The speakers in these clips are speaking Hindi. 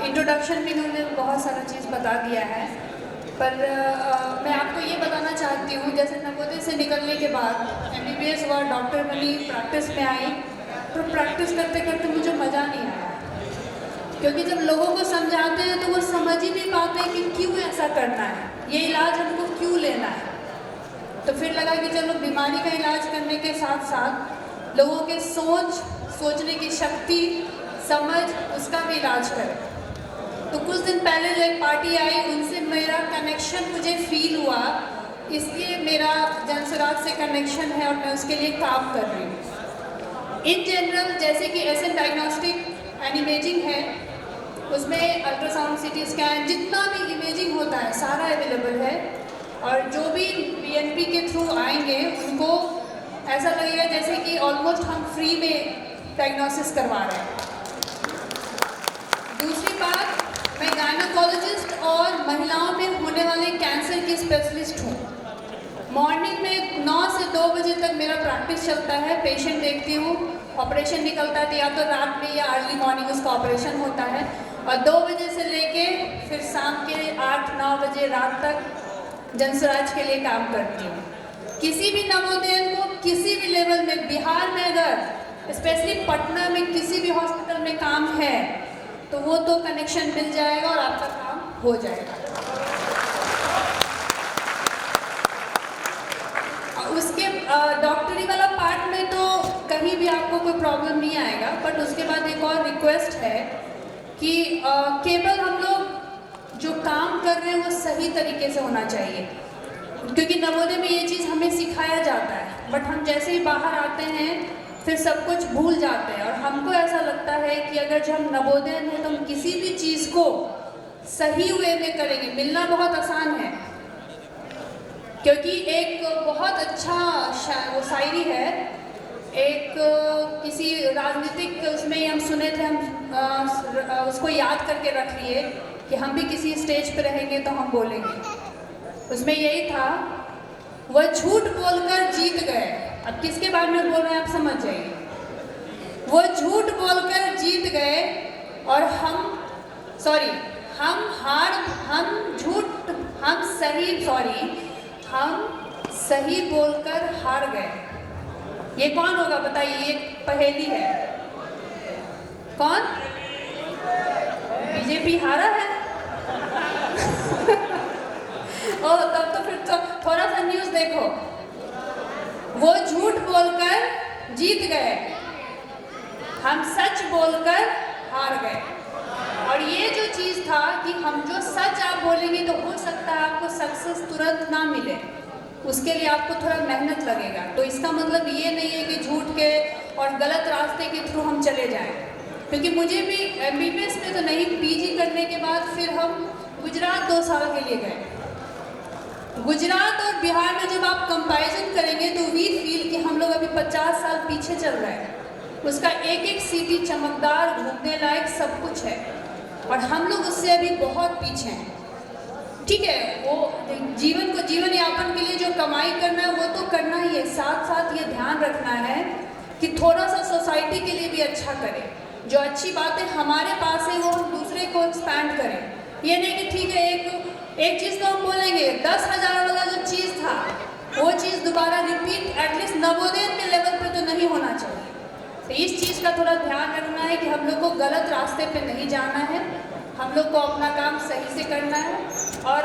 इंट्रोडक्शन में इन्होंने बहुत सारा चीज़ बता दिया है, पर मैं आपको ये बताना चाहती हूँ, जैसे नवोदय से निकलने के बाद MBBS हुआ, डॉक्टर बनी, प्रैक्टिस में आई, तो प्रैक्टिस करते करते मुझे मज़ा नहीं आया, क्योंकि जब लोगों को समझाते हैं तो वो समझ ही नहीं पाते कि क्यों ऐसा करना है, ये इलाज हमको क्यों लेना है। तो फिर लगा कि चलो बीमारी का इलाज करने के साथ साथ लोगों के सोचने की शक्ति, समझ, उसका भी इलाज करें। तो कुछ दिन पहले जो एक पार्टी आई, उनसे मेरा कनेक्शन मुझे फील हुआ, इसलिए मेरा जनसुराज से कनेक्शन है और मैं उसके लिए काम कर रही हूँ। इन जनरल जैसे कि SN डायग्नोस्टिक एंड इमेजिंग है, उसमें अल्ट्रासाउंड, CT स्कैन, जितना भी इमेजिंग होता है सारा अवेलेबल है, और जो भी BNP के थ्रू आएंगे उनको ऐसा लगेगा जैसे कि ऑलमोस्ट हम फ्री में डायग्नोसिस करवा रहे हैं। दूसरी बात, मैं गायनोकोलॉजिस्ट और महिलाओं में होने वाले कैंसर की स्पेशलिस्ट हूँ। मॉर्निंग में 9 से 2 बजे तक मेरा प्रैक्टिस चलता है, पेशेंट देखती हूँ, ऑपरेशन निकलता है, तो या तो रात में या अर्ली मॉर्निंग उसका ऑपरेशन होता है, और 2 बजे से लेके फिर शाम के 8-9 बजे रात तक जनसुराज के लिए काम करती हूँ। किसी भी नवोदय को किसी भी लेवल में, बिहार में अगर स्पेशली पटना में किसी भी हॉस्पिटल में काम है तो वो तो कनेक्शन मिल जाएगा और आपका काम हो जाएगा। उसके डॉक्टरी वाला पार्ट में तो कहीं भी आपको कोई प्रॉब्लम नहीं आएगा, बट उसके बाद एक और रिक्वेस्ट है कि केवल हम लोग जो काम कर रहे हैं वो सही तरीके से होना चाहिए, क्योंकि नवोदय में ये चीज़ हमें सिखाया जाता है, बट हम जैसे ही बाहर आते हैं फिर सब कुछ भूल जाते हैं। और हमको ऐसा लगता है कि अगर जब हम नवोदय हैं तो हम किसी भी चीज़ को सही वे में करेंगे। मिलना बहुत आसान है, क्योंकि एक बहुत अच्छा वो शायरी है, एक किसी राजनीतिक उसमें ही हम सुने थे, हम उसको याद करके रख लिए कि हम भी किसी स्टेज पे रहेंगे तो हम बोलेंगे। उसमें यही था, वह झूठ बोलकर जीत गए। अब किसके बारे में बोल रहे हैं आप समझ जाइए। वो झूठ बोलकर जीत गए और हम सही बोलकर हार गए। ये कौन होगा बताइए, ये पहेली है। कौन? बीजेपी हारा है? ओ, तब तो फिर तो थोड़ा सा न्यूज़ देखो। वो झूठ बोलकर जीत गए, हम सच बोलकर हार गए। और ये जो चीज़ था कि हम जो सच आप बोलेंगे तो हो सकता है आपको सक्सेस तुरंत ना मिले, उसके लिए आपको थोड़ा मेहनत लगेगा। तो इसका मतलब ये नहीं है कि झूठ के और गलत रास्ते के थ्रू हम चले जाएं, क्योंकि मुझे भी MBBS में तो नहीं, PG करने के बाद फिर हम गुजरात 2 साल के लिए गए। गुजरात और बिहार में जब आप कंपैरिजन करेंगे तो वी फील कि हम लोग अभी 50 साल पीछे चल रहे हैं। उसका एक सिटी चमकदार, घूमने लायक सब कुछ है, और हम लोग उससे अभी बहुत पीछे हैं। ठीक है, वो जीवन यापन के लिए जो कमाई करना है वो तो करना ही है, साथ साथ ये ध्यान रखना है कि थोड़ा सा सोसाइटी के लिए भी अच्छा करें। जो अच्छी बातें हमारे पास है वो हम दूसरे को एक्सपैंड करें। ये नहीं कि ठीक है एक चीज़ तो हम बोलेंगे, 10,000 वाला जो चीज़ था वो चीज़ दोबारा रिपीट एटलीस्ट नवोदय के लेवल पे तो नहीं होना चाहिए। तो इस चीज़ का थोड़ा ध्यान रखना है कि हम लोग को गलत रास्ते पे नहीं जाना है, हम लोग को अपना काम सही से करना है। और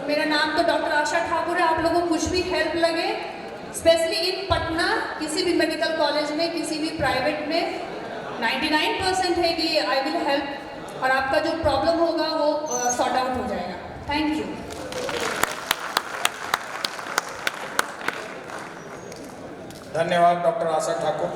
मेरा नाम तो डॉक्टर आशा ठाकुर है। आप लोगों को कुछ भी हेल्प लगे, स्पेशली इन पटना, किसी भी मेडिकल कॉलेज में, किसी भी प्राइवेट में, 99% है कि आई विल हेल्प, और आपका जो प्रॉब्लम होगा वो सॉर्ट आउट हो जाएगा। Thank you. धन्यवाद डॉक्टर आशा ठाकुर।